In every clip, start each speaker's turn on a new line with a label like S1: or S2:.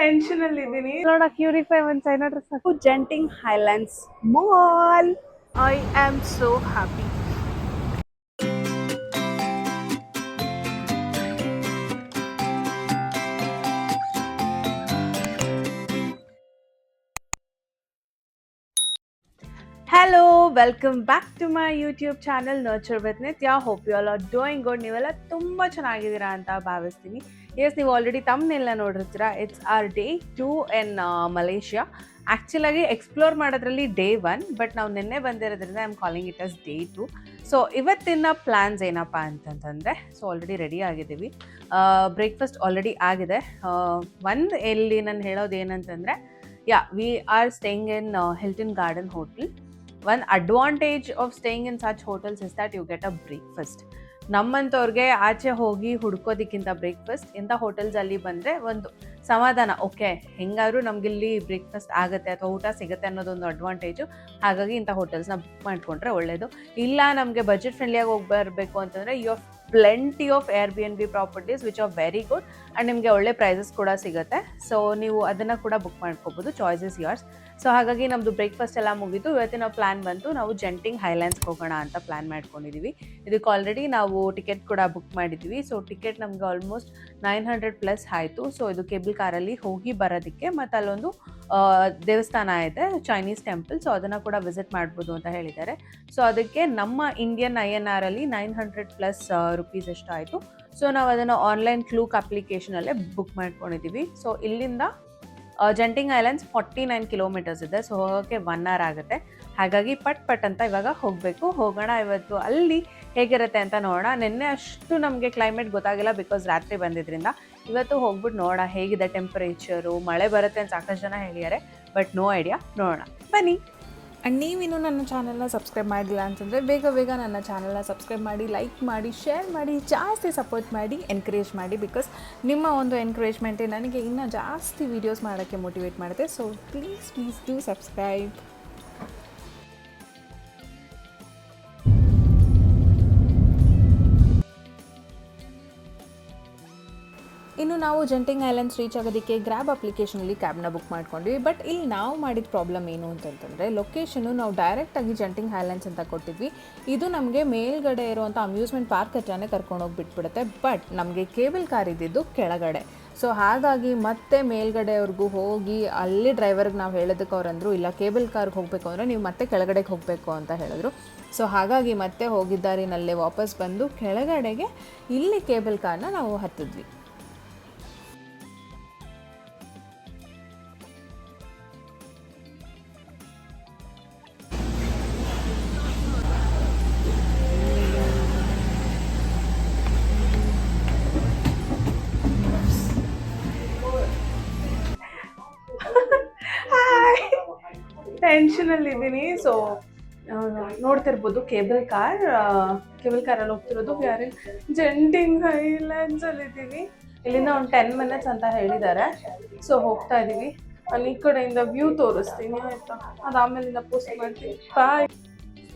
S1: Tension ಅಲ್ಲಿ ಇದ್ದೀನಿ ನೋಡಕ್ ಯೂರಿಫೈ ಒಂದ್ China dress
S2: Genting Highlands mall.
S1: I am so happy.
S2: Hello, welcome back to my YouTube channel nurture with Nitya. Hope you all are doing good. ನೀವೆಲ್ಲ ತುಂಬ ಚೆನ್ನಾಗಿದ್ದೀರಾ ಅಂತ ಭಾವಿಸ್ತೀನಿ. ಎಸ್, ನೀವು ಆಲ್ರೆಡಿ ತಮ್ಮನ್ನೆಲ್ಲ ನೋಡಿರ್ತೀರಾ. It's our day 2 in Malaysia. ಆ್ಯಕ್ಚುಲಾಗಿ explore ಮಾಡೋದ್ರಲ್ಲಿ ಡೇ 1, ಬಟ್ ನಾವು ನಿನ್ನೆ ಬಂದಿರೋದ್ರಿಂದ I am calling it as day 2. So ಇವತ್ತಿನ ಪ್ಲ್ಯಾನ್ಸ್ ಏನಪ್ಪ ಅಂತಂತಂದರೆ, ಸೊ ಆಲ್ರೆಡಿ ರೆಡಿ ಆಗಿದ್ದೀವಿ. ಬ್ರೇಕ್ಫಾಸ್ಟ್ ಆಲ್ರೆಡಿ ಆಗಿದೆ. ಇಲ್ಲಿ ನಾನು ಹೇಳೋದು ಏನಂತಂದರೆ, we are staying in Hilton Garden hotel. One advantage of staying in such hotels is that you get a breakfast. ನಮ್ಮಂಥವ್ರಿಗೆ ಆಚೆ ಹೋಗಿ ಹುಡ್ಕೋದಕ್ಕಿಂತ ಬ್ರೇಕ್ಫಾಸ್ಟ್ ಇಂಥ ಹೋಟೆಲ್ಸಲ್ಲಿ ಬಂದರೆ ಒಂದು ಸಮಾಧಾನ. ಓಕೆ, ಹೆಂಗಾದ್ರೂ ನಮಗಿಲ್ಲಿ ಬ್ರೇಕ್ಫಾಸ್ಟ್ ಆಗುತ್ತೆ ಅಥವಾ ಊಟ ಸಿಗುತ್ತೆ ಅನ್ನೋದೊಂದು ಅಡ್ವಾಂಟೇಜು. ಹಾಗಾಗಿ ಇಂಥ ಹೋಟೆಲ್ಸ್ನ ಬುಕ್ ಮಾಡಿಕೊಂಡ್ರೆ ಒಳ್ಳೆಯದು. ಇಲ್ಲ ನಮಗೆ ಬಜೆಟ್ ಫ್ರೆಂಡ್ಲಿಯಾಗಿ ಹೋಗಿ ಬರಬೇಕು ಅಂತಂದರೆ you have plenty of Airbnb properties which are very good and ನಿಮಗೆ ಒಳ್ಳೆ ಪ್ರೈಸಸ್ ಕೂಡ ಸಿಗುತ್ತೆ. ಸೊ ನೀವು ಅದನ್ನು ಕೂಡ ಬುಕ್ ಮಾಡ್ಕೋಬೋದು. Choice is yours. ಸೊ ಹಾಗಾಗಿ ನಮ್ಮದು ಬ್ರೇಕ್ಫಾಸ್ಟ್ ಎಲ್ಲ ಮುಗಿತು. ಇವತ್ತಿನ ಪ್ಲ್ಯಾನ್ ಬಂತು, ನಾವು ಜೆಂಟಿಂಗ್ ಹೈಲ್ಯಾಂಡ್ಸ್ಗೆ ಹೋಗೋಣ ಅಂತ ಪ್ಲ್ಯಾನ್ ಮಾಡ್ಕೊಂಡಿದ್ದೀವಿ. ಇದಕ್ಕೆ ಆಲ್ರೆಡಿ ನಾವು ಟಿಕೆಟ್ ಕೂಡ ಬುಕ್ ಮಾಡಿದ್ವಿ. ಸೊ ಟಿಕೆಟ್ ನಮಗೆ ಆಲ್ಮೋಸ್ಟ್ 900+ ಆಯಿತು. ಸೊ ಇದು ಕೇಬಲ್ ಕಾರಲ್ಲಿ ಹೋಗಿ ಬರೋದಕ್ಕೆ, ಮತ್ತು ಅಲ್ಲೊಂದು ದೇವಸ್ಥಾನ ಇದೆ, ಚೈನೀಸ್ ಟೆಂಪಲ್. ಸೊ ಅದನ್ನು ಕೂಡ ವಿಸಿಟ್ ಮಾಡ್ಬೋದು ಅಂತ ಹೇಳಿದ್ದಾರೆ. ಸೊ ಅದಕ್ಕೆ ನಮ್ಮ ಇಂಡಿಯನ್ INR ಅಲ್ಲಿ 900+ ರುಪೀಸ್ ಎಷ್ಟು ಆಯಿತು. ಸೊ ನಾವು ಅದನ್ನು ಆನ್ಲೈನ್ ಕ್ಲೂಕ್ ಅಪ್ಲಿಕೇಶನಲ್ಲೇ ಬುಕ್ ಮಾಡ್ಕೊಂಡಿದ್ದೀವಿ. ಸೊ ಇಲ್ಲಿಂದ ಜೆಂಟಿಂಗ್ ಐಲ್ಯಾಂಡ್ಸ್ 49 ಕಿಲೋಮೀಟರ್ಸ್ ಇದೆ. ಸೊ ಹೋಗೋಕ್ಕೆ 1 hour ಆಗುತ್ತೆ. ಹಾಗಾಗಿ ಪಟ್ ಅಂತ ಇವಾಗ ಹೋಗೋಣ. ಇವತ್ತು ಅಲ್ಲಿ ಹೇಗಿರುತ್ತೆ ಅಂತ ನೋಡೋಣ. ನಿನ್ನೆ ಅಷ್ಟು ನಮಗೆ ಕ್ಲೈಮೇಟ್ ಗೊತ್ತಾಗಿಲ್ಲ, ಬಿಕಾಸ್ ರಾತ್ರಿ ಬಂದಿದ್ದರಿಂದ. ಇವತ್ತು ಹೋಗ್ಬಿಟ್ಟು ನೋಡೋಣ ಹೇಗಿದೆ ಟೆಂಪರೇಚರು. ಮಳೆ ಬರುತ್ತೆ ಅಂತ ಸಾಕಷ್ಟು ಜನ ಹೇಳಿದ್ದಾರೆ, ಬಟ್ ನೋ ಐಡಿಯಾ. ನೋಡೋಣ, ಬನ್ನಿ.
S1: ಆ್ಯಂಡ್ ನೀವಿನ್ನೂ ನನ್ನ ಚಾನಲ್ನ ಸಬ್ಸ್ಕ್ರೈಬ್ ಮಾಡಿಲ್ಲ ಅಂತಂದರೆ ಬೇಗ ನನ್ನ ಚಾನಲ್ನ ಸಬ್ಸ್ಕ್ರೈಬ್ ಮಾಡಿ, ಲೈಕ್ ಮಾಡಿ, ಶೇರ್ ಮಾಡಿ, ಜಾಸ್ತಿ ಸಪೋರ್ಟ್ ಮಾಡಿ, ಎನ್ಕರೇಜ್ ಮಾಡಿ. ಬಿಕಾಸ್ ನಿಮ್ಮ ಒಂದು ಎನ್ಕರೇಜ್ಮೆಂಟೇ ನನಗೆ ಇನ್ನೂ ಜಾಸ್ತಿ ವೀಡಿಯೋಸ್ ಮಾಡೋಕ್ಕೆ ಮೋಟಿವೇಟ್ ಮಾಡುತ್ತೆ. So please do subscribe. ಇನ್ನು ನಾವು ಜೆಂಟಿಂಗ್ ಐಲ್ಯಾಂಡ್ಸ್ ರೀಚ್ ಆಗೋದಕ್ಕೆ ಗ್ರ್ಯಾಬ್ ಅಪ್ಲಿಕೇಶನಲ್ಲಿ ಕ್ಯಾಬ್ನ ಬುಕ್ ಮಾಡ್ಕೊಂಡ್ವಿ. ಬಟ್ ಇಲ್ಲಿ ನಾವು ಮಾಡಿದ ಪ್ರಾಬ್ಲಮ್ ಏನು ಅಂತಂತಂದರೆ, ಲೊಕೇಶನ್ನು ನಾವು ಡೈರೆಕ್ಟಾಗಿ ಜೆಂಟಿಂಗ್ ಐಲ್ಯಾಂಡ್ಸ್ ಅಂತ ಕೊಟ್ಟಿದ್ವಿ. ಇದು ನಮಗೆ ಮೇಲ್ಗಡೆ ಇರುವಂಥ ಅಮ್ಯೂಸ್ಮೆಂಟ್ ಪಾರ್ಕ್ ಹತ್ರನೇ ಕರ್ಕೊಂಡೋಗಿ ಬಿಟ್ಬಿಡುತ್ತೆ. ಬಟ್ ನಮಗೆ ಕೇಬಲ್ ಕಾರ್ ಇದ್ದಿದ್ದು ಕೆಳಗಡೆ. ಸೊ ಹಾಗಾಗಿ ಮತ್ತೆ ಮೇಲ್ಗಡೆಯವ್ರಿಗೂ ಹೋಗಿ ಅಲ್ಲಿ ಡ್ರೈವರ್ಗೆ ನಾವು ಹೇಳೋದಕ್ಕೆ ಅವ್ರಂದರು, ಇಲ್ಲ ಕೇಬಲ್ ಕಾರ್ಗೆ ಹೋಗಬೇಕು ಅಂದರೆ ನೀವು ಮತ್ತೆ ಕೆಳಗಡೆಗೆ ಹೋಗಬೇಕು ಅಂತ ಹೇಳಿದ್ರು. ಸೊ ಹಾಗಾಗಿ ಮತ್ತೆ ಹೋಗಿದ್ದಾರಿನಲ್ಲೇ ವಾಪಸ್ ಬಂದು ಕೆಳಗಡೆಗೆ ಇಲ್ಲಿ ಕೇಬಲ್ ಕಾರ್ನ ನಾವು ಹತ್ತಿದ್ವಿ.
S2: ಟೆನ್ಷನ್ ಅಲ್ಲಿ ಇದ್ದೀನಿ. ಸೊ ನೋಡ್ತಿರ್ಬೋದು ಕೇಬಲ್ ಕಾರಲ್ಲಿ ಹೋಗ್ತಿರೋದು. ಯಾರೇ ಜೆಂಟಿಂಗ್ ಹೈಲ್ಯಾಂಡ್ಸ್ ಅಲ್ಲಿ ಇದ್ದೀವಿ. ಇಲ್ಲಿಂದ ಒಂದು 10 minutes ಅಂತ ಹೇಳಿದ್ದಾರೆ. ಸೊ ಹೋಗ್ತಾ ಇದ್ದೀವಿ. ನಾನು ಈ ಕಡೆಯಿಂದ ವ್ಯೂ ತೋರಿಸ್ತೀನಿ ಆಯ್ತಾ, ಅದಾದ್ಮೇಲಿಂದ ಪೋಸ್ಟ್ ಮಾಡ್ತೀನಿ. Bye.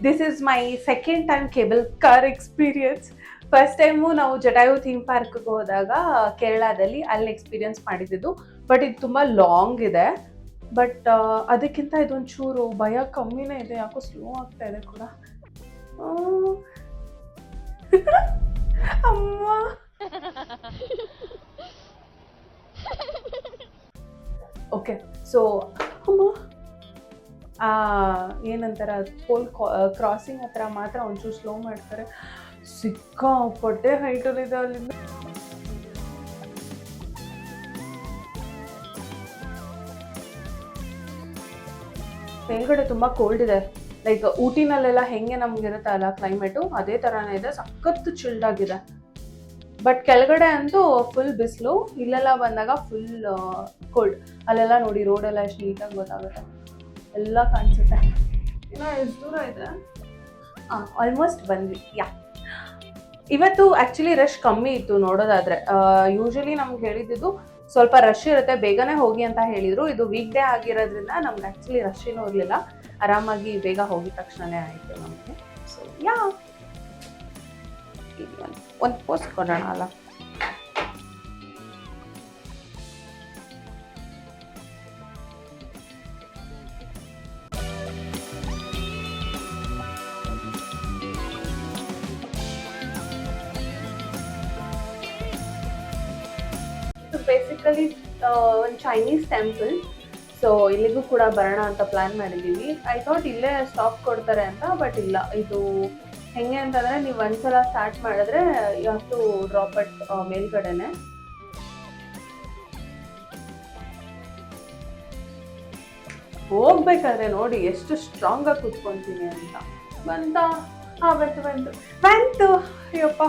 S2: This is my second time cable car experience. First time ನಾವು ಜಟಾಯು ಥೀಮ್ ಪಾರ್ಕ್ಗೆ ಹೋದಾಗ ಕೇರಳದಲ್ಲಿ ಅಲ್ಲಿ ಎಕ್ಸ್ಪೀರಿಯನ್ಸ್ ಮಾಡಿದ್ದು. ಬಟ್ ಇದು ತುಂಬ ಲಾಂಗ್ ಇದೆ. ಬಟ್ ಅದಕ್ಕಿಂತ ಇದೊಂಚೂರು ಭಯ ಕಮ್ಮಿನೇ ಇದೆ. ಯಾಕೋ ಸ್ಲೋ ಆಗ್ತಾ ಇದೆ ಕೂಡ. ಅಮ್ಮ, ಓಕೆ. ಸೊ ಅಮ್ಮ, ಏನಂತಾರೆ, ಪೋಲ್ ಕ್ರಾಸಿಂಗ್ ಹತ್ರ ಮಾತ್ರ ಒಂಚೂರು ಸ್ಲೋ ಮಾಡ್ತಾರೆ. ಸಿಕ್ಕಾಪಟ್ಟೆ ಹೈಟಲ್ಲಿದೆ ಅಲ್ಲಿಂದ. ಮೇಲ್ಗಡೆ ತುಂಬ ಕೋಲ್ಡ್ ಇದೆ. ಲೈಕ್ ಊಟಿನಲ್ಲೆಲ್ಲ ಹೆಂಗೆ ನಮಗಿರುತ್ತೆ ಅಲ್ಲ ಕ್ಲೈಮೇಟು, ಅದೇ ಥರನೇ ಇದೆ. ಸಖತ್ತು ಚಿಲ್ಡ್ ಆಗಿದೆ. ಬಟ್ ಕೆಳಗಡೆ ಅಂತೂ ಫುಲ್ ಬಿಸಿಲು. ಇಲ್ಲೆಲ್ಲ ಬಂದಾಗ ಫುಲ್ ಕೋಲ್ಡ್. ಅಲ್ಲೆಲ್ಲ ನೋಡಿ ರೋಡೆಲ್ಲ ಎಷ್ಟು ನೀಟಾಗಿ ಗೊತ್ತಾಗುತ್ತೆ, ಎಲ್ಲ ಕಾಣಿಸುತ್ತೆ. ಇನ್ನೂ ಎಷ್ಟು ದೂರ ಇದೆ? ಆಲ್ಮೋಸ್ಟ್ ಬಂದ್ವಿ. ಇವತ್ತು ಆ್ಯಕ್ಚುಲಿ ರಶ್ ಕಮ್ಮಿ ಇತ್ತು ನೋಡೋದಾದರೆ. ಯೂಶ್ವಲಿ ನಮ್ಗೆ ಹೇಳಿದ್ದು ಸ್ವಲ್ಪ ರಶ್ ಇರುತ್ತೆ, ಬೇಗನೆ ಹೋಗಿ ಅಂತ ಹೇಳಿದರು. ಇದು ವೀಕ್ ಡೇ ಆಗಿರೋದ್ರಿಂದ ನಮ್ಗೆ ಆ್ಯಕ್ಚುಲಿ ರಶ್ ಏನೂ ಇರಲಿಲ್ಲ. ಆರಾಮಾಗಿ ಬೇಗ ಹೋಗಿದ ತಕ್ಷಣವೇ ಆಯಿತು ನಮಗೆ. ಸೊ ಒಂದು ಪೋಸ್ಟ್ ಕೊಡೋಣ ಅಲ್ಲ. ಬೇಸಿಕಲಿ ಒಂದು ಚೈನೀಸ್ ಟೆಂಪಲ್. ಸೊ ಇಲ್ಲಿಗೂ ಕೂಡ ಬರೋಣ ಅಂತ ಪ್ಲಾನ್ ಮಾಡಿದ್ದೀವಿ. ಐ ಥಾಟ್ ಇಲ್ಲೇ ಸ್ಟಾಪ್ ಕೊಡ್ತಾರೆ ಅಂತ, ಬಟ್ ಇಲ್ಲ. ಇದು ಹೆಂಗೆ ಅಂತಂದರೆ ನೀವು ಒಂದ್ಸಲ ಸ್ಟಾರ್ಟ್ ಮಾಡಿದ್ರೆ you have to drop at ಮೇಲ್ಗಡೆನೆ. ಹೋಗ್ಬೇಕಾದ್ರೆ ನೋಡಿ ಎಷ್ಟು ಸ್ಟ್ರಾಂಗ್ ಆಗಿ ಕೂತ್ಕೊಂತೀನಿ ಅಂತ. ಬಂತ? ಹಾ, ಬಂತು. ಅಯ್ಯಪ್ಪ,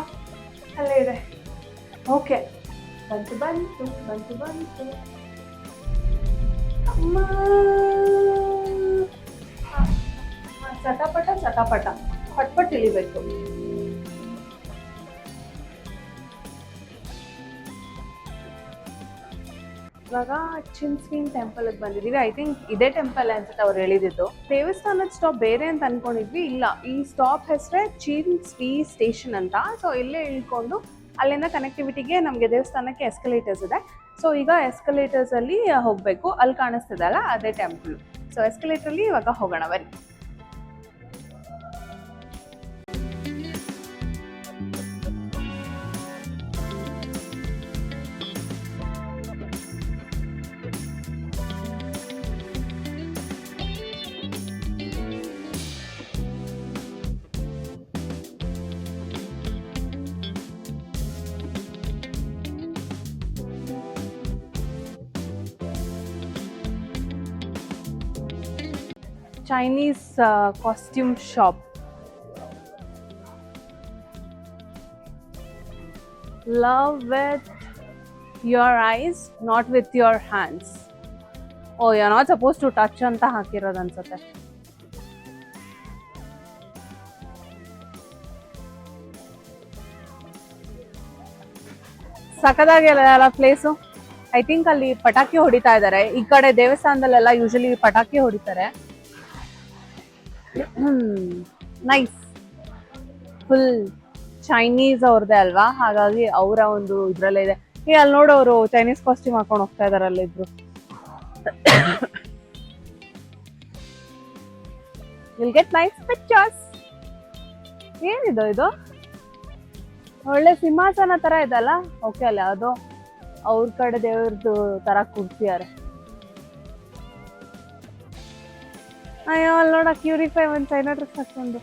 S2: ಅಲ್ಲೇ ಇದೆ. ಓಕೆ, ಬಂತು. ಅಮ್ಮ, ಚಟಾಪಟ ಪಟ್ಪಟ್ ಇಳಿಬೇಕು. ಇವಾಗ ಚಿನ್ಸ್ವಿನ್ ಟೆಂಪಲ್ಗೆ ಬಂದಿದ್ದೀವಿ. ಐ ಥಿಂಕ್ ಇದೇ ಟೆಂಪಲ್ ಅನ್ಸುತ್ತೆ ಅವ್ರು ಹೇಳಿದ್ದು. ದೇವಸ್ಥಾನದ ಸ್ಟಾಪ್ ಬೇರೆ ಅಂತ ಅನ್ಕೊಂಡಿದ್ವಿ. ಇಲ್ಲ, ಈ ಸ್ಟಾಪ್ ಹೆಸರೇ ಚಿನ್ಸ್ವಿ ಸ್ಟೇಷನ್ ಅಂತ. ಸೊ ಇಲ್ಲೇ ಇಳ್ಕೊಂಡು ಅಲ್ಲಿಂದ ಕನೆಕ್ಟಿವಿಟಿಗೆ ನಮಗೆ ದೇವಸ್ಥಾನಕ್ಕೆ ಎಸ್ಕಲೇಟರ್ಸ್ ಇದೆ. ಸೊ ಈಗ ಎಸ್ಕಲೇಟರ್ಸಲ್ಲಿ ಹೋಗಬೇಕು. ಅಲ್ಲಿ ಕಾಣಿಸ್ತದೆ ಅಲ್ಲ, ಅದೇ ಟೆಂಪಲ್. ಸೊ ಎಸ್ಕಲೇಟರಲ್ಲಿ ಇವಾಗ ಹೋಗೋಣ ಬನ್ನಿ. Chinese costume shop. Love with your eyes, not with your hands. Oh, you're not supposed to touch ಅಂತ ಹಾಕಿರೋದು ಅನ್ಸುತ್ತೆ. ಸಖತ್ತಾಗಿಲ್ಲ ಪ್ಲೇಸು. ಐ ಥಿಂಕ್ ಅಲ್ಲಿ ಪಟಾಕಿ ಹೊಡಿತಾ ಇದ್ದಾರೆ. ಈ ಕಡೆ ದೇವಸ್ಥಾನದಲ್ಲೆಲ್ಲ ಯೂಶಲಿ ಪಟಾಕಿ ಹೊಡಿತಾರೆ. ನೈಸ್. ಫುಲ್ ಚೈನೀಸ್ ಅವ್ರದ್ದೇ ಅಲ್ವಾ, ಹಾಗಾಗಿ ಅವರ ಒಂದು ಇದ್ರಲ್ಲೇ ಇದೆ. ಅಲ್ಲಿ ನೋಡೋರು ಚೈನೀಸ್ ಕಾಸ್ಟ್ಯೂಮ್ ಹಾಕೊಂಡು ಹೋಗ್ತಾ ಇದಾರೆ ಅಲ್ಲಿದ್ರು. Will get nice pictures. ಏನಿದು ಇದು? ಒಳ್ಳೆ ಸಿಂಹಾಸನ ತರ ಇದಲ್ಲ. ಓಕೆ, ಅಲ್ಲ ಅದು ಅವ್ರ ಕಡೆ ದೇವ್ರದ್ದು ತರ ಕೂರ್ಸಿದ್ದಾರೆ. ಅಯ್ಯೋ, ಅಲ್ಲಿ ನೋಡ ಕ್ಯೂರಿಫೈ ಒಂದು ಚೈನಾ ಡ್ರೆಸ್ ಹಾಕೊಂಡು.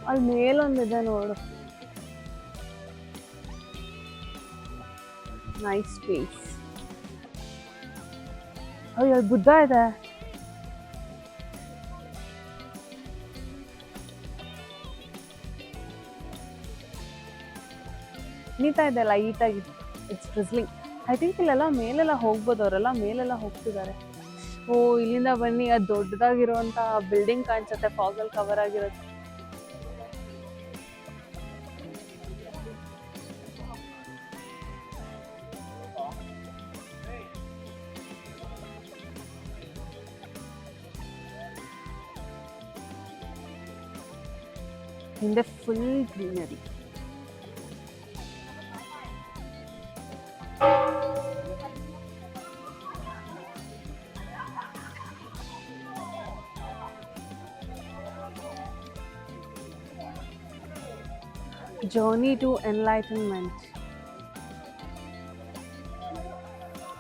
S2: ಅಲ್ಲಿ ಮೇಲೊಂದಿದೆ ನೋಡು. Nice place. ಅಯ್ಯೋ, ಬುದ್ಧ ಇದೆ. ನೀತಾ ಇದೆ ಲೈಟಾಗಿ. It's drizzling. ಐ ಥಿಂಕ್ ಇಲ್ಲೆಲ್ಲ ಮೇಲೆಲ್ಲ ಹೋಗ್ಬೋದು. ಅವರೆಲ್ಲ ಮೇಲೆಲ್ಲ ಹೋಗ್ತಿದ್ದಾರೆ. ಓ, ಇಲ್ಲಿಂದ ಬನ್ನಿ. ಅದು ದೊಡ್ಡದಾಗಿರುವಂತ ಬಿಲ್ಡಿಂಗ್ ಕಾಣಿಸುತ್ತೆ, ಫಾಗಲ್ ಕವರ್ ಆಗಿರೋದು. ಹಿಂದೆ full greenery. Journey to enlightenment.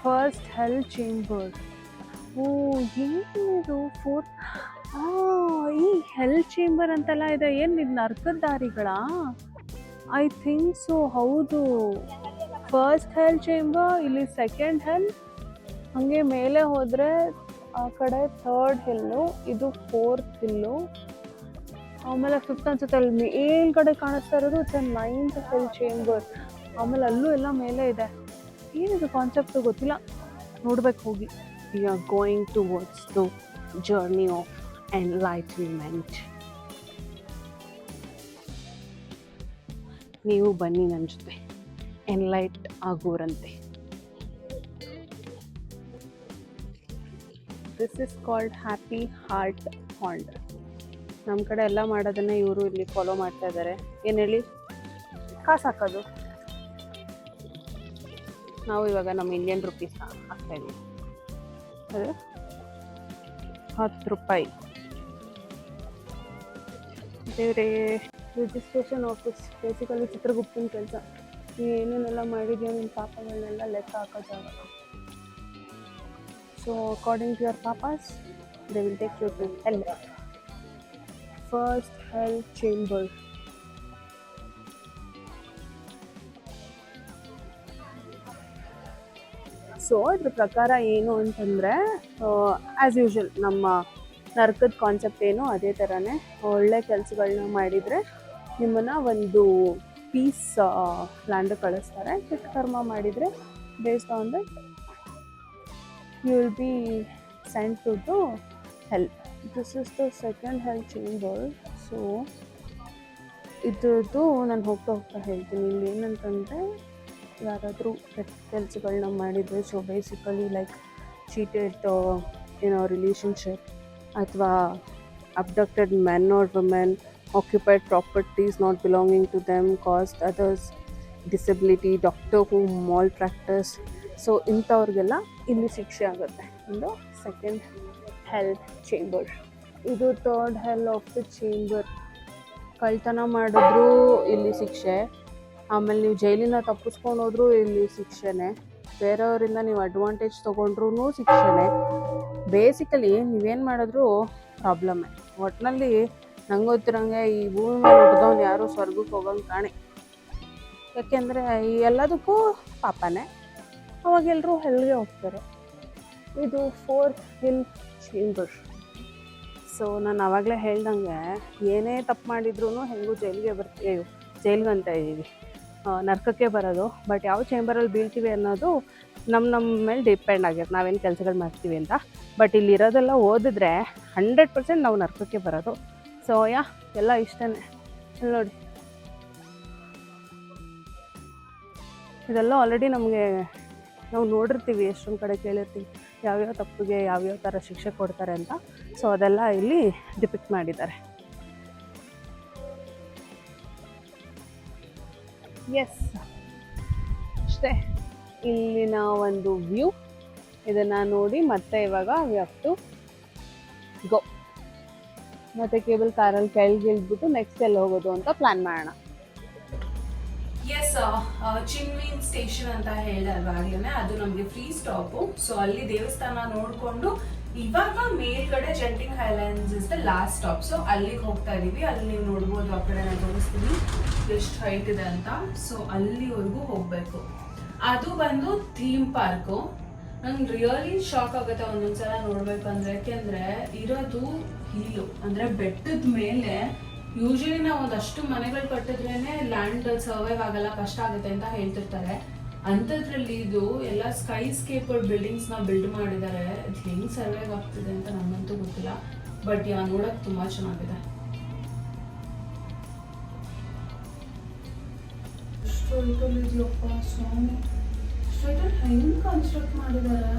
S2: First hell chamber. Oh, ಏನಿದು? ಫೋರ್ತ್. ಈ ಹೆಲ್ ಚೇಂಬರ್ ಅಂತೆಲ್ಲ ಇದೆ. ಏನಿದು ನರ್ಕದ ದಾರಿಗಳ? I think so. ಹೌದು, ಫಸ್ಟ್ ಹೆಲ್ ಚೇಂಬರ್, ಇಲ್ಲಿ ಸೆಕೆಂಡ್ ಹೆಲ್. ಹಂಗೆ ಮೇಲೆ ಹೋದ್ರೆ ಆ ಕಡೆ ಥರ್ಡ್ ಹಿಲ್ಲು, ಇದು ಫೋರ್ತ್ ಹಿಲ್ಲು, ಆಮೇಲೆ ಫಿಫ್ತ್ ಅನ್ಸುತ್ತೆ. ಅಲ್ಲಿ ಮೇಲ್ಗಡೆ ಕಾಣಿಸ್ತಾ ಇರೋದು ನೈನ್ತ್ ಹೆಲ್ ಚೇಂಬರ್. ಆಮೇಲೆ ಅಲ್ಲೂ ಎಲ್ಲ ಮೇಲೆ ಇದೆ. ಏನಿದು ಕಾನ್ಸೆಪ್ಟ್ ಗೊತ್ತಿಲ್ಲ, ನೋಡ್ಬೇಕು ಹೋಗಿ. We are going towards the journey of enlightenment. ನೀವು ಬನ್ನಿ ನನ್ನ ಜೊತೆ, ಎನ್ಲೈಟ್ ಆಗೋರಂತೆ. This is called happy heart pond. ನಮ್ಮ ಕಡೆ ಎಲ್ಲ ಮಾಡೋದನ್ನ ಇವರು ಇಲ್ಲಿ ಫಾಲೋ ಮಾಡ್ತಾ ಇದ್ದಾರೆ. ಏನು ಹೇಳಿ, ಕಾಸು ಹಾಕೋದು. ನಾವು ಇವಾಗ ನಮ್ಮ ಇಂಡಿಯನ್ ರುಪೀಸ್ ಹಾಕ್ತಾ ಇದ್ದೀವಿ. ಅದು 10 ರೂಪಾಯಿ. ಬೇರೆ ರಿಜಿಸ್ಟ್ರೇಷನ್ ಆಫೀಸ್, ಬೇಸಿಕಲಿ ಚಿತ್ರಗುಪ್ತನ ಕೆಲಸ. ಏನೇನೆಲ್ಲ ಮಾಡಿದೆಯೋ ನಿಮ್ಮ ಪಾಪಗಳನ್ನೆಲ್ಲ ಲೆಕ್ಕ ಹಾಕೋ ಜಾಗ. ಸೊ ಅಕಾರ್ಡಿಂಗ್ ಟು ಯುವರ್ ಪಾಪಾಸ್ they will take you to hell. First hell chamber. So ಇದ್ರ ಪ್ರಕಾರ ಏನು ಅಂತಂದರೆ, ಆ್ಯಸ್ ಯೂಶ್ವಲ್ ನಮ್ಮ ನರಕದ ಕಾನ್ಸೆಪ್ಟ್ ಏನು ಅದೇ ಥರನೇ. ಒಳ್ಳೆ ಕೆಲಸಗಳನ್ನ ಮಾಡಿದರೆ ನಿಮ್ಮನ್ನು ಒಂದು ಪೀಸ್ ಲ್ಯಾಂಡ್ ಕಳಿಸ್ತಾರೆ. ಕೆಟ್ಟ ಕರ್ಮ ಮಾಡಿದರೆ based on that you will be sent to the hell. This is the second hell chamber. So ಇದ್ರದ್ದು ನಾನು ಹೋಗ್ತಾ ಹೇಳ್ತೀನಿ. ಇಲ್ಲಿ ಏನಂತಂದರೆ, ಯಾರಾದರೂ ಕೆಟ್ಟ ಕೆಲಸಗಳನ್ನ ಮಾಡಿದರೆ, so basically like cheated in a relationship, ಅಥವಾ abducted men or women, occupied properties not belonging to them, caused others disability, doctor who malpractice. So ಇಂಥವ್ರಿಗೆಲ್ಲ ಇಲ್ಲಿ ಶಿಕ್ಷೆ ಆಗುತ್ತೆ. ಒಂದು ಸೆಕೆಂಡ್ ಹೆಲ್ ಚೇಂಬರ್. ಇದು third hell of the chamber. ಕಳ್ತನ ಮಾಡಿದ್ರು ಇಲ್ಲಿ ಶಿಕ್ಷೆ, ಆಮೇಲೆ ನೀವು ಜೈಲಿನ ತಪ್ಪಿಸ್ಕೊಂಡು ಹೋದ್ರೂ ಇಲ್ಲಿ ಶಿಕ್ಷೆನೇ, ಬೇರೆಯವರಿಂದ ನೀವು ಅಡ್ವಾಂಟೇಜ್ ತೊಗೊಂಡ್ರೂ ಶಿಕ್ಷೆನೇ. ಬೇಸಿಕಲಿ ನೀವೇನು ಮಾಡಿದ್ರೂ ಪ್ರಾಬ್ಲಮ್ಮೇ. ಒಟ್ಟಿನಲ್ಲಿ ನಂಗೆ ಗೊತ್ತಿರೋಂಗೆ ಈ ಭೂಮಿ ಮೇಲೆ ಹುಟ್ಟಿದವ್ನು ಯಾರೂ ಸ್ವರ್ಗಕ್ಕೆ ಹೋಗೋಂಗೆ ಕಾಣೆ. ಯಾಕೆಂದರೆ ಈ ಎಲ್ಲದಕ್ಕೂ ಪಾಪನೇ, ಅವಾಗೆಲ್ಲರೂ ಹೆಲ್ಗೆ ಹೋಗ್ತಾರೆ. ಇದು ಫೋರ್ತ್ ಹಿಲ್ ಚೇಂಬರ್. ಸೊ ನಾನು ಆವಾಗಲೇ ಹೇಳ್ದಂಗೆ ಏನೇ ತಪ್ಪು ಮಾಡಿದ್ರೂ ಹೆಂಗೂ ಜೈಲಿಗೆ ಅಂತ ಇದ್ದೀವಿ, ನರ್ಕಕ್ಕೆ ಬರೋದು. ಬಟ್ ಯಾವ ಚೇಂಬರಲ್ಲಿ ಬೀಳ್ತೀವಿ ಅನ್ನೋದು ನಮ್ಮ ಮೇಲೆ ಡಿಪೆಂಡ್ ಆಗಿರುತ್ತೆ, ನಾವೇನು ಕೆಲಸಗಳು ಮಾಡ್ತೀವಿ ಅಂತ. ಬಟ್ ಇಲ್ಲಿರೋದೆಲ್ಲ ಓದಿದ್ರೆ 100% ನಾವು ನರ್ಕಕ್ಕೆ ಬರೋದು. ಸೊ ಎಲ್ಲ ಇಷ್ಟೇ. ಇಲ್ಲಿ ನೋಡಿ, ಇದೆಲ್ಲ ಆಲ್ರೆಡಿ ನಮಗೆ ನಾವು ನೋಡಿರ್ತೀವಿ, ಎಷ್ಟೊಂದು ಕಡೆ ಕೇಳಿರ್ತೀವಿ ಯಾವ್ಯಾವ ತಪ್ಪಿಗೆ ಯಾವ್ಯಾವ ಥರ ಶಿಕ್ಷೆ ಕೊಡ್ತಾರೆ ಅಂತ. ಸೊ ಅದೆಲ್ಲ ಇಲ್ಲಿ ಡಿಪಿಕ್ಟ್ ಮಾಡಿದ್ದಾರೆ. ಎಸ್, ಅಷ್ಟೇ ಇಲ್ಲಿನ ಒಂದು ವ್ಯೂ. ಇದನ್ನು ನೋಡಿ ಮತ್ತೆ ಇವಾಗ ವಿ ಹ್ಯಾವ್ ಟು ಗೋ. ಮತ್ತೆ ಕೇಬಲ್ ಕಾರಲ್ಲಿ ಕೆಳಗೆ ಇಳಿದ್ಬಿಟ್ಟು ನೆಕ್ಸ್ಟ್ ಎಲ್ಲಿ ಹೋಗೋದು ಅಂತ ಪ್ಲಾನ್ ಮಾಡೋಣ.
S1: ಎಸ್, ಚಿನ್ವಿನ್ ಸ್ಟೇಷನ್ ಅಂತ ಹೇಳಿದಾಗಲೇ ಅದು ನಮಗೆ ಫ್ರೀ ಸ್ಟಾಪು. ಸೊ ಅಲ್ಲಿ ದೇವಸ್ಥಾನ ನೋಡಿಕೊಂಡು ಇವಾಗ ಮೇಲ್ಗಡೆ Genting Highlands is the last stop. So ಅಲ್ಲಿಗೆ ಹೋಗ್ತಾ ಇದೀವಿ. ಅಲ್ಲಿ ನೀವು ನೋಡ್ಬೋದು, ಆ ಕಡೆ ನಾನು ತೋರಿಸ್ತೀನಿ ಎಷ್ಟು ಹೈಟ್ ಇದೆ ಅಂತ. ಸೊ ಅಲ್ಲಿವರೆಗೂ ಹೋಗ್ಬೇಕು. ಅದು ಬಂದು ಥೀಮ್ ಪಾರ್ಕು. ನಂಗೆ ರಿಯಲಿ ಶಾಕ್ ಆಗುತ್ತೆ ಒಂದೊಂದ್ಸಲ ನೋಡ್ಬೇಕಂದ್ರೆ, ಯಾಕೆಂದ್ರೆ ಇರೋದು ಹಿಲ್ಲು ಅಂದ್ರೆ ಬೆಟ್ಟದ ಮೇಲೆ. ಯೂಶಲಿ ನಾವು ಒಂದಷ್ಟು ಮನೆಗಳು ಕಟ್ಟಿದ್ರೇನೆ ಲ್ಯಾಂಡ್ ಸರ್ವೈವ್ ಆಗಲ್ಲ, ಕಷ್ಟ ಆಗುತ್ತೆ ಅಂತ ಹೇಳ್ತಿರ್ತಾರೆ. ಅಂಥದ್ರಲ್ಲಿ ಇದು ಎಲ್ಲ ಸ್ಕೈ ಸ್ಕೇಪರ್ ಬಿಲ್ಡಿಂಗ್ಸ್ ನ ಬಿಲ್ಡ್ ಮಾಡಿದ್ದಾರೆ. ಅದು ಹೆಂಗ್ ಸರ್ವೈವ್ ಆಗ್ತಿದೆ ಅಂತ ನಮ್ಮಂತೂ ಗೊತ್ತಿಲ್ಲ. ಬಟ್ ನೋಡಕ್ ತುಂಬಾ ಚೆನ್ನಾಗಿದೆ. ಹೆಂಗ್ ಕನ್ಸ್ಟ್ರಕ್ಟ್ ಮಾಡಿದ್ದಾರೆ.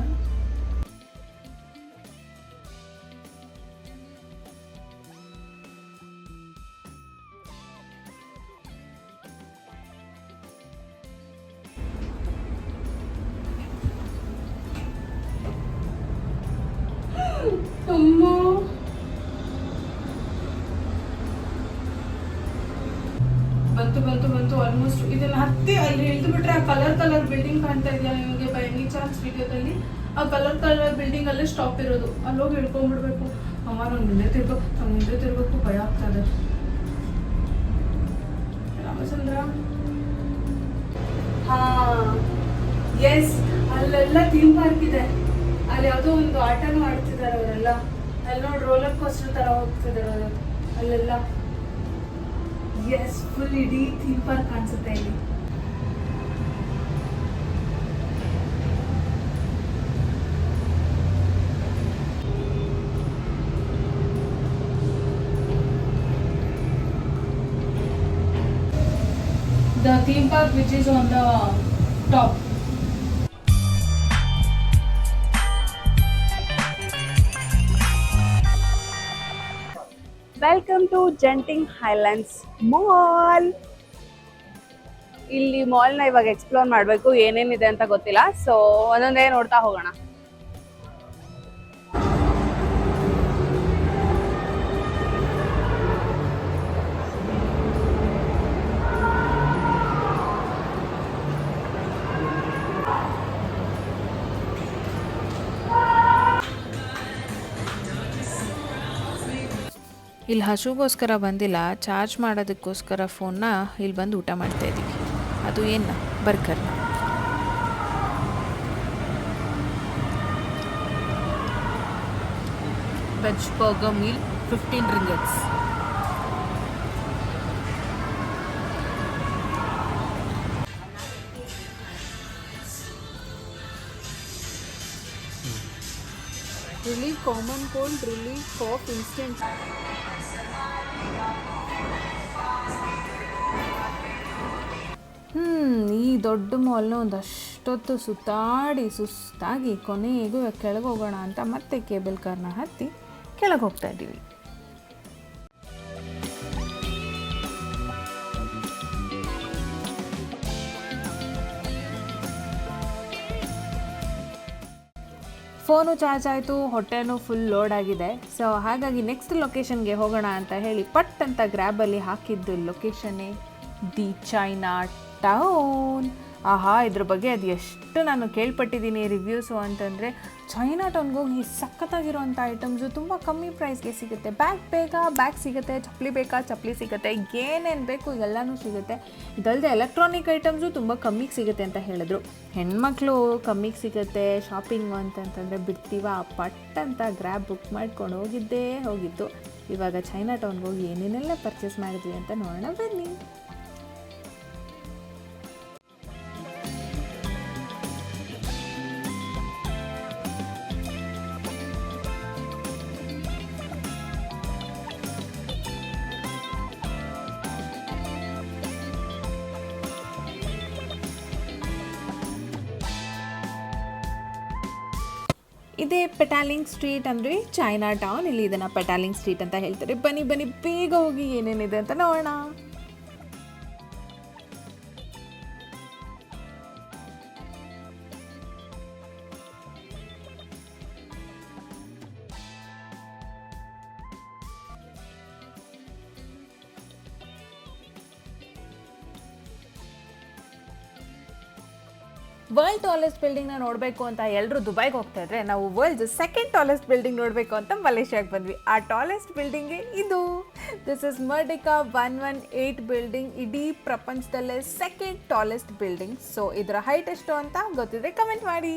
S1: ಬಂತು ಆಲ್ಮೋಸ್ಟ್. ಇದನ್ನ ಹತ್ತಿ ಅಲ್ಲಿ ಇಳಿದು ಬಿಟ್ರೆ ಆ ಕಲರ್ ಬಿಲ್ಡಿಂಗ್ ಕಾಣ್ತಾ ಇದೆಯಾ ನಿಮಗೆ? ಬೈ ಎನಿ ಚಾನ್ಸ್ ವಿಡಿಯೋದಲ್ಲಿ ಆ ಕಲರ್ ಬಿಲ್ಡಿಂಗ್ ಅಲ್ಲೇ ಸ್ಟಾಪ್ ಇರೋದು. ಅಲ್ಲೋಗಿ ಇಳ್ಕೊಂಡ್ಬಿಡ್ಬೇಕು. ಅಮ್ಮ ನಂಗೆ ಮುಂದೆ ತಿರ್ಬೇಕು, ಭಯ ಆಗ್ತದೆ. ರಾಮಚಂದ್ರ, ಹಾ ಎಸ್, ಅಲ್ಲೆಲ್ಲ ಥೀಮ್ ಪಾರ್ಕ್ ಇದೆ. ಅಲ್ಲಿ ಯಾವುದೋ ಒಂದು ಆಟನೂ ಆಡ್ತಿದ್ದಾರೆ ಅವರೆಲ್ಲ. ಅಲ್ಲಿ ನೋಡಿ ರೋಲರ್ ಕೋಸ್ಟರ್ ತರ ಹೋಗ್ತಿದ್ದಾರೆ ಅಲ್ಲೆಲ್ಲ. ಎಸ್, ಫುಲ್ ಇಡೀ ಥೀಮ್ ಪಾರ್ಕ್ ಕಾಣಿಸುತ್ತೆ ಇಲ್ಲಿ. The theme park which is on the top.
S2: Welcome to Genting Highlands mall. ಇಲ್ಲಿ ಮಾಲ್ನ ಇವಾಗ ಎಕ್ಸ್ಪ್ಲೋರ್ ಮಾಡಬೇಕು, ಏನೇನಿದೆ ಅಂತ ಗೊತ್ತಿಲ್ಲ. ಸೊ ಒಂದೊಂದೇ ನೋಡ್ತಾ ಹೋಗೋಣ.
S1: ಇಲ್ಲಿ ಹಸುಗೋಸ್ಕರ ಬಂದಿಲ್ಲ, ಚಾರ್ಜ್ ಮಾಡೋದಕ್ಕೋಸ್ಕರ ಫೋನ್ನ ಇಲ್ಲಿ ಬಂದು ಊಟ ಮಾಡ್ತಾಯಿದ್ದೀವಿ. ಅದು ಏನು ಬರ್ಗರ್ನ. Veg burger meal 15 ringgits. Relieve common cold, relieve cough instant. ಈ ದೊಡ್ಡ ಮಾಲ್ನ ಒಂದಷ್ಟೊತ್ತು ಸುತ್ತಾಡಿ ಸುಸ್ತಾಗಿ ಕೊನೆಗೂ ಕೆಳಗೆ ಹೋಗೋಣ ಅಂತ ಮತ್ತೆ ಕೇಬಲ್ ಕಾರ್ನ ಹತ್ತಿ ಕೆಳಗೆ ಹೋಗ್ತಾ ಇದ್ದೀವಿ. ಫೋನು ಚಾರ್ಜ್ ಆಯಿತು, ಹೊಟ್ಟೆನೂ ಫುಲ್ ಲೋಡ್ ಆಗಿದೆ. ಸೊ ಹಾಗಾಗಿ ನೆಕ್ಸ್ಟ್ ಲೊಕೇಶನ್ಗೆ ಹೋಗೋಣ ಅಂತ ಹೇಳಿ ಪಟ್ ಅಂತ ಗ್ರ್ಯಾಬಲ್ಲಿ ಹಾಕಿದ್ದು ಲೊಕೇಶನ್ನೇ ದಿ ಚೈನಾ ಟೌನ್. ಆಹಾ, ಇದ್ರ ಬಗ್ಗೆ ಅದು ಎಷ್ಟು ನಾನು ಕೇಳ್ಪಟ್ಟಿದ್ದೀನಿ ರಿವ್ಯೂಸು ಅಂತಂದರೆ, ಚೈನಾ ಟೌನ್ಗೆ ಹೋಗಿ ಸಖತ್ತಾಗಿರೋಂಥ ಐಟಮ್ಸು ತುಂಬ ಕಮ್ಮಿ ಪ್ರೈಸ್ಗೆ ಸಿಗುತ್ತೆ. ಬ್ಯಾಗ್ ಬೇಕಾ ಬ್ಯಾಗ್ ಸಿಗುತ್ತೆ, ಚಪ್ಪಲಿ ಬೇಕಾ ಚಪ್ಪಲಿ ಸಿಗುತ್ತೆ, ಏನೇನು ಬೇಕು ಎಲ್ಲನೂ ಸಿಗುತ್ತೆ. ಇದಲ್ಲದೆ ಎಲೆಕ್ಟ್ರಾನಿಕ್ ಐಟಮ್ಸು ತುಂಬ ಕಮ್ಮಿಗೆ ಸಿಗುತ್ತೆ ಅಂತ ಹೇಳಿದ್ರು. ಹೆಣ್ಮಕ್ಳು ಕಮ್ಮಿಗೆ ಸಿಗುತ್ತೆ ಶಾಪಿಂಗು ಅಂತಂತಂದರೆ ಬಿಡ್ತೀವ, ಪಟ್ ಅಂತ ಗ್ರ್ಯಾಬ್ ಬುಕ್ ಮಾಡ್ಕೊಂಡು ಹೋಗಿದ್ದು. ಇವಾಗ ಚೈನಾ ಟೌನ್ಗೆ ಹೋಗಿ ಏನೇನೆಲ್ಲ ಪರ್ಚೇಸ್ ಮಾಡಿದ್ವಿ ಅಂತ ನೋಡೋಣ ಬನ್ನಿ. ಇದೇ ಪೆಟಾಲಿಂಗ್ ಸ್ಟ್ರೀಟ್ ಅಂದರೆ ಚೈನಾ ಟೌನ್. ಇಲ್ಲಿ ಇದನ್ನು ಪೆಟಾಲಿಂಗ್ ಸ್ಟ್ರೀಟ್ ಅಂತ ಹೇಳ್ತಾರೆ. ಬನ್ನಿ ಬೇಗ ಹೋಗಿ ಏನೇನಿದೆ ಅಂತ ನೋಡೋಣ. ವರ್ಲ್ಡ್ ಟಾಲೆಸ್ಟ್ ಬಿಲ್ಡಿಂಗ್ನ ನೋಡಬೇಕು ಅಂತ ಎಲ್ಲರೂ ದುಬೈಗೆ ಹೋಗ್ತಾ ಇದ್ರೆ, ನಾವು ವರ್ಲ್ಡ್ ಸೆಕೆಂಡ್ ಟಾಲೆಸ್ಟ್ ಬಿಲ್ಡಿಂಗ್ ನೋಡಬೇಕು ಅಂತ ಮಲೇಷ್ಯಾಗೆ ಬಂದ್ವಿ. ಆ ಟಾಲೆಸ್ಟ್ ಬಿಲ್ಡಿಂಗೇ ಇದು. This is Merdeka 118 building. ಇಡೀ ಪ್ರಪಂಚದಲ್ಲೇ ಸೆಕೆಂಡ್ ಟಾಲೆಸ್ಟ್ ಬಿಲ್ಡಿಂಗ್. ಸೊ ಇದರ ಹೈಟ್ ಎಷ್ಟು ಅಂತ ಗೊತ್ತಿದ್ರೆ ಕಮೆಂಟ್ ಮಾಡಿ.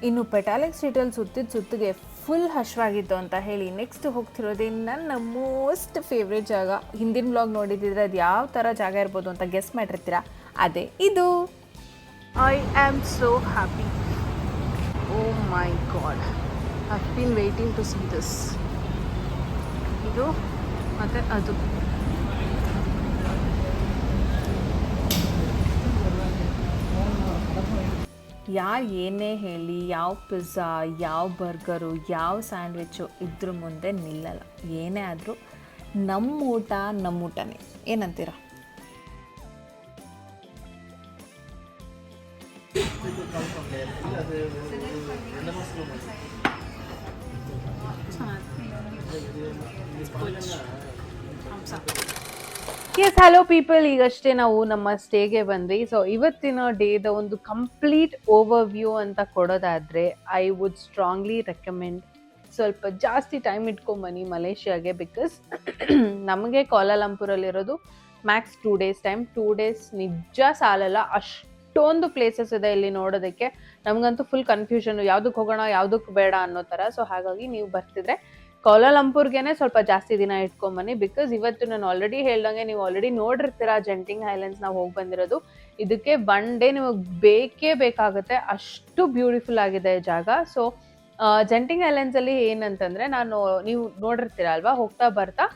S1: ಇನ್ನು ಪೆಟಾಲಿಂಗ್ ಸ್ಟ್ರೀಟಲ್ಲಿ ಸುತ್ತಿಗೆ ಫುಲ್ ಹಶ್ವಾಗಿತ್ತು ಅಂತ ಹೇಳಿ ನೆಕ್ಸ್ಟ್ ಹೋಗ್ತಿರೋದೇ ನನ್ನ ಮೋಸ್ಟ್ ಫೇವ್ರೆಟ್ ಜಾಗ. ಹಿಂದಿನ ಬ್ಲಾಗ್ ನೋಡಿದ್ರೆ ಅದು ಯಾವ ಥರ ಜಾಗ ಇರ್ಬೋದು ಅಂತ ಗೆಸ್ ಮಾಡಿರ್ತೀರಾ, ಅದೇ ಇದು.
S2: I am so happy. Oh my god. I've been waiting to see this. ಇದು ಮತ್ತೆ ಅದು.
S1: ಯಾರು ಏನೇ ಹೇಳಿ, ಯಾವ ಪಿಜ್ಜಾ, ಯಾವ ಬರ್ಗರು, ಯಾವ ಸ್ಯಾಂಡ್ವಿಚ್ಚು ಇದ್ರ ಮುಂದೆ ನಿಲ್ಲಲ್ಲ. ಏನೇ ಆದರೂ ನಮ್ಮ ಊಟನೇ. ಏನಂತೀರ?
S2: ಎಸ್, ಹಲೋ ಪೀಪಲ್, ಈಗಷ್ಟೇ ನಾವು ನಮ್ಮ ಸ್ಟೇಗೆ ಬಂದ್ವಿ. ಸೊ ಇವತ್ತಿನ ಡೇದ ಒಂದು ಕಂಪ್ಲೀಟ್ ಓವರ್ ವ್ಯೂ ಅಂತ ಕೊಡೋದಾದರೆ, ಐ ವುಡ್ ಸ್ಟ್ರಾಂಗ್ಲಿ ರೆಕಮೆಂಡ್ ಸ್ವಲ್ಪ ಜಾಸ್ತಿ ಟೈಮ್ ಇಟ್ಕೊಂಬನ್ನಿ ಮಲೇಷ್ಯಾಗೆ. ಬಿಕಾಸ್ ನಮಗೆ ಕೋಲಾಲಂಪುರಲ್ಲಿರೋದು ಮ್ಯಾಕ್ಸ್ 2 days ಟೈಮ್. 2 days ನಿಜ ಸಾಲಲ್ಲ, ಅಷ್ಟೊಂದು ಪ್ಲೇಸಸ್ ಇದೆ ಇಲ್ಲಿ ನೋಡೋದಕ್ಕೆ. ನಮಗಂತೂ ಫುಲ್ ಕನ್ಫ್ಯೂಷನ್, ಯಾವುದಕ್ಕೆ ಹೋಗೋಣ ಯಾವುದಕ್ಕೆ ಬೇಡ ಅನ್ನೋ ಥರ. ಸೊ ಹಾಗಾಗಿ ನೀವು ಬರ್ತಿದ್ರೆ ಕೋಲಾಲಂಪುರ್ಗೆ ಸ್ವಲ್ಪ ಜಾಸ್ತಿ ದಿನ ಇಟ್ಕೊಂಬನ್ನಿ. ಬಿಕಾಸ್ ಇವತ್ತು ನಾನು ಆಲ್ರೆಡಿ ಹೇಳ್ದಂಗೆ, ನೀವು ಆಲ್ರೆಡಿ ನೋಡಿರ್ತೀರ ಜೆಂಟಿಂಗ್ ಹೈಲ್ಯಾಂಡ್ಸ್ ನಾವು ಹೋಗಿ ಬಂದಿರೋದು. ಇದಕ್ಕೆ 1 day ನಿಮಗೆ ಬೇಕೇ ಬೇಕಾಗುತ್ತೆ, ಅಷ್ಟು ಬ್ಯೂಟಿಫುಲ್ ಆಗಿದೆ ಜಾಗ. ಸೊ ಜೆಂಟಿಂಗ್ ಐಲ್ಯಾಂಡ್ಸಲ್ಲಿ ಏನಂತಂದರೆ, ನೀವು ನೋಡಿರ್ತೀರ ಅಲ್ವಾ, ಹೋಗ್ತಾ ಬರ್ತಾ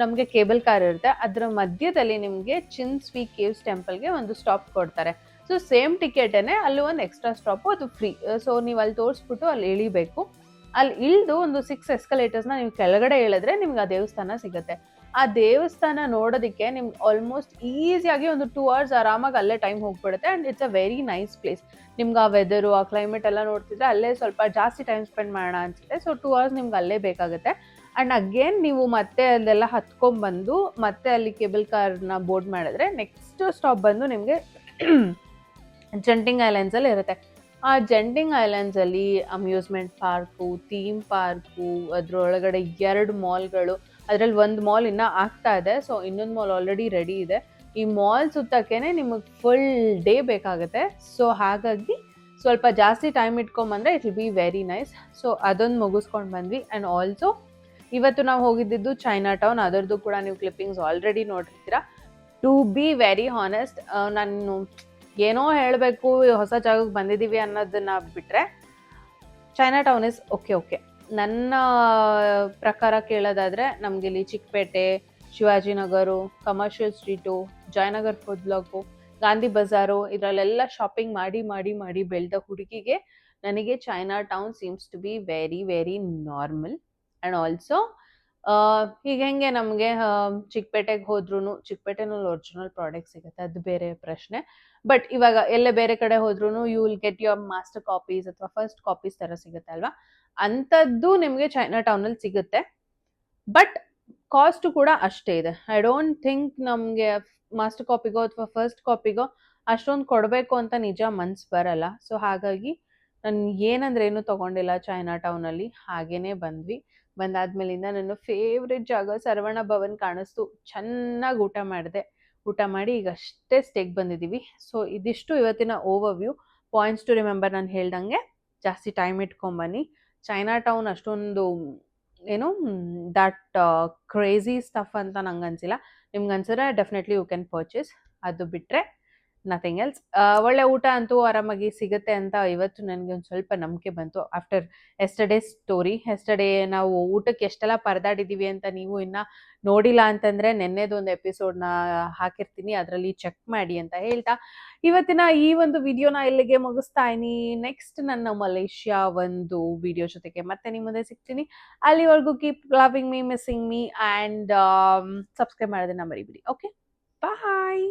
S2: ನಮಗೆ ಕೇಬಲ್ ಕಾರ್ ಇರುತ್ತೆ. ಅದರ ಮಧ್ಯದಲ್ಲಿ ನಿಮಗೆ ಚಿನ್ಸ್ವಿ ಕೇವ್ಸ್ ಟೆಂಪಲ್ಗೆ ಒಂದು ಸ್ಟಾಪ್ ಕೊಡ್ತಾರೆ. ಸೊ ಸೇಮ್ ಟಿಕೆಟೇ ಅಲ್ಲಿ ಒಂದು ಎಕ್ಸ್ಟ್ರಾ ಸ್ಟಾಪು, ಅದು ಫ್ರೀ. ಸೊ ನೀವು ಅಲ್ಲಿ ತೋರಿಸ್ಬಿಟ್ಟು ಅಲ್ಲಿ ಇಳಿಬೇಕು. ಅಲ್ಲಿ ಇಳಿದು ಒಂದು 6 escalators ನೀವು ಕೆಳಗಡೆ ಇಳಿದ್ರೆ ನಿಮ್ಗೆ ಆ ದೇವಸ್ಥಾನ ಸಿಗುತ್ತೆ. ಆ ದೇವಸ್ಥಾನ ನೋಡೋದಕ್ಕೆ ನಿಮ್ಗೆ ಆಲ್ಮೋಸ್ಟ್ ಈಸಿಯಾಗಿ ಒಂದು 2 hours ಆರಾಮಾಗಿ ಅಲ್ಲೇ ಟೈಮ್ ಹೋಗ್ಬಿಡುತ್ತೆ. And it's a very nice place. ನಿಮ್ಗೆ ಆ ವೆದರು, ಆ ಕ್ಲೈಮೇಟ್ ಎಲ್ಲ ನೋಡ್ತಿದ್ರೆ ಅಲ್ಲೇ ಸ್ವಲ್ಪ ಜಾಸ್ತಿ ಟೈಮ್ ಸ್ಪೆಂಡ್ ಮಾಡೋಣ ಅನಿಸುತ್ತೆ. ಸೊ 2 hours ನಿಮ್ಗೆ ಅಲ್ಲೇ ಬೇಕಾಗುತ್ತೆ. ಆ್ಯಂಡ್ ಅಗೇನ್ ನೀವು ಮತ್ತೆ ಅಲ್ಲೆಲ್ಲ ಹತ್ಕೊಂಡ್ಬಂದು ಮತ್ತೆ ಅಲ್ಲಿ ಕೇಬಲ್ ಕಾರ್ನ ಬೋರ್ಡ್ ಮಾಡಿದ್ರೆ ನೆಕ್ಸ್ಟ್ ಸ್ಟಾಪ್ ಬಂದು ನಿಮಗೆ ಜೆಂಟಿಂಗ್ ಐಲ್ಯಾಂಡ್ಸಲ್ಲಿ ಇರುತ್ತೆ. ಆ ಜೆಂಟಿಂಗ್ ಐಲ್ಯಾಂಡ್ಸಲ್ಲಿ ಅಮ್ಯೂಸ್ಮೆಂಟ್ ಪಾರ್ಕು, ಥೀಮ್ ಪಾರ್ಕು, ಅದರೊಳಗಡೆ 2 ಮಾಲ್ಗಳು ಅದರಲ್ಲಿ ಒಂದು ಮಾಲ್ ಇನ್ನೂ ಆಗ್ತಾ ಇದೆ. ಸೊ ಇನ್ನೊಂದು ಮಾಲ್ ಆಲ್ರೆಡಿ ರೆಡಿ ಇದೆ. ಈ ಮಾಲ್ ಸುತ್ತಕ್ಕೇನೆ ನಿಮಗೆ ಫುಲ್ ಡೇ ಬೇಕಾಗುತ್ತೆ. ಸೊ ಹಾಗಾಗಿ ಸ್ವಲ್ಪ ಜಾಸ್ತಿ ಟೈಮ್ ಇಟ್ಕೊಂಬಂದರೆ it will be very nice. So ಅದೊಂದು ಮುಗಿಸ್ಕೊಂಡು ಬಂದ್ವಿ. ಆ್ಯಂಡ್ ಆಲ್ಸೋ ಇವತ್ತು ನಾವು ಹೋಗಿದ್ದಿದ್ದು ಚೈನಾ ಟೌನ್. ಅದರದ್ದು ಕೂಡ ನೀವು ಕ್ಲಿಪ್ಪಿಂಗ್ಸ್ ಆಲ್ರೆಡಿ ನೋಡಿರ್ತೀರ. ಟು ಬಿ ವೆರಿ ಹಾನೆಸ್ಟ್, ನಾನು ಏನೋ ಹೇಳಬೇಕು ಹೊಸ ಜಾಗಕ್ಕೆ ಬಂದಿದ್ದೀವಿ ಅನ್ನೋದನ್ನ ಬಿಟ್ಟರೆ ಚೈನಾ ಟೌನ್ ಇಸ್ ಓಕೆ. ನನ್ನ ಪ್ರಕಾರ ಕೇಳೋದಾದರೆ ನಮಗೆ ಇಲ್ಲಿ Chickpete, Shivajinagar, commercial street, Jayanagar food block, Gandhi Bazaar ಇದರಲ್ಲೆಲ್ಲ ಶಾಪಿಂಗ್ ಮಾಡಿ ಮಾಡಿ ಮಾಡಿ ಬೆಳೆದ ಹುಡುಗಿಗೆ ನನಗೆ Chinatown seems to be very very normal. And also ಈಗ ಹೆಂಗೆ ನಮಗೆ ಚಿಕ್ಕಪೇಟೆಗೆ ಹೋದ್ರೂ ಚಿಕ್ಕಪೇಟೆನಲ್ಲಿ ಒರಿಜಿನಲ್ ಪ್ರಾಡಕ್ಟ್ ಸಿಗುತ್ತೆ, ಅದು ಬೇರೆ ಪ್ರಶ್ನೆ. ಬಟ್ ಇವಾಗ ಎಲ್ಲೇ ಬೇರೆ ಕಡೆ ಹೋದ್ರೂ you will get your master copies ಅಥವಾ ಫಸ್ಟ್ ಕಾಪೀಸ್ ಥರ ಸಿಗುತ್ತೆ ಅಲ್ವಾ, ಅಂಥದ್ದು ನಿಮಗೆ ಚೈನಾ ಟೌನಲ್ಲಿ ಸಿಗುತ್ತೆ. ಬಟ್ ಕಾಸ್ಟು ಕೂಡ ಅಷ್ಟೇ ಇದೆ. ಐ ಡೋಂಟ್ ಥಿಂಕ್ ನಮಗೆ ಮಾಸ್ಟರ್ ಕಾಪಿಗೋ ಅಥವಾ ಫಸ್ಟ್ ಕಾಪಿಗೋ ಅಷ್ಟೊಂದು ಕೊಡಬೇಕು ಅಂತ ನಿಜ ಮನ್ಸು ಬರಲ್ಲ. ಸೊ ಹಾಗಾಗಿ ನಾನು ಏನಂದ್ರೆ ಏನು ತೊಗೊಂಡಿಲ್ಲ ಚೈನಾ ಟೌನಲ್ಲಿ, ಹಾಗೇ ಬಂದ್ವಿ. ಬಂದಾದ್ಮೇಲಿಂದ ನನ್ನ ಫೇವ್ರೆಟ್ ಜಾಗ ಸರ್ವಣ ಭವನ್ ಕಾಣಿಸ್ತು. ಚೆನ್ನಾಗಿ ಊಟ ಮಾಡಿದೆ. ಊಟ ಮಾಡಿ ಈಗ ಅಷ್ಟೇ ಸ್ಟೇಗೆ ಬಂದಿದ್ದೀವಿ. ಸೊ ಇದಿಷ್ಟು ಇವತ್ತಿನ ಓವರ್ವ್ಯೂ. ಪಾಯಿಂಟ್ಸ್ ಟು ರಿಮೆಂಬರ್ ನಾನು ಹೇಳ್ದಂಗೆ ಜಾಸ್ತಿ ಟೈಮ್ ಇಟ್ಕೊಂಬನ್ನಿ. ಚೈನಾ ಟೌನ್ ಅಷ್ಟೊಂದು ಏನು ದಟ್ ಕ್ರೇಜಿ ಸ್ಟಫ್ ಅಂತ ನಂಗೆ ಅನಿಸಿಲ್ಲ. ನಿಮ್ಗೆ ಅನ್ಸಿದ್ರೆ ಡೆಫಿನೆಟ್ಲಿ ಯು ಕ್ಯಾನ್ ಪರ್ಚೇಸ್. ಅದು ಬಿಟ್ಟರೆ ನಥಿಂಗ್ ಎಲ್ಸ್. ಒಳ್ಳೆ ಊಟ ಅಂತೂ ಆರಾಮಾಗಿ ಸಿಗುತ್ತೆ ಅಂತ ಇವತ್ತು ನನಗೆ ಒಂದು ಸ್ವಲ್ಪ ನಂಬಿಕೆ ಬಂತು ಆಫ್ಟರ್ ಎಸ್ಟರ್ಡೇ ಸ್ಟೋರಿ. ಎಸ್ಟರ್ಡೇ ನಾವು ಊಟಕ್ಕೆ ಎಷ್ಟೆಲ್ಲ ಪರದಾಡಿದ್ದೀವಿ ಅಂತ ನೀವು ಇನ್ನೂ ನೋಡಿಲ್ಲ ಅಂತಂದರೆ ನೆನ್ನೆದೊಂದು ಎಪಿಸೋಡ್ನ ಹಾಕಿರ್ತೀನಿ, ಅದರಲ್ಲಿ ಚೆಕ್ ಮಾಡಿ ಅಂತ ಹೇಳ್ತಾ ಇವತ್ತಿನ ಈ ಒಂದು ವಿಡಿಯೋನ ಇಲ್ಲಿಗೆ ಮುಗಿಸ್ತಾ ಇದ್ದೀನಿ. ನೆಕ್ಸ್ಟ್ ನನ್ನ ಮಲೇಷ್ಯಾ ಒಂದು ವಿಡಿಯೋ ಜೊತೆಗೆ ಮತ್ತೆ ನಿಮ್ಮ ಮುಂದೆ ಸಿಗ್ತೀನಿ. ಅಲ್ಲಿವರೆಗೂ keep loving me, missing me and subscribe ಮಾಡೋದನ್ನ ಮರಿಬಿಡಿ. ಓಕೆ, ಬಾಯ್.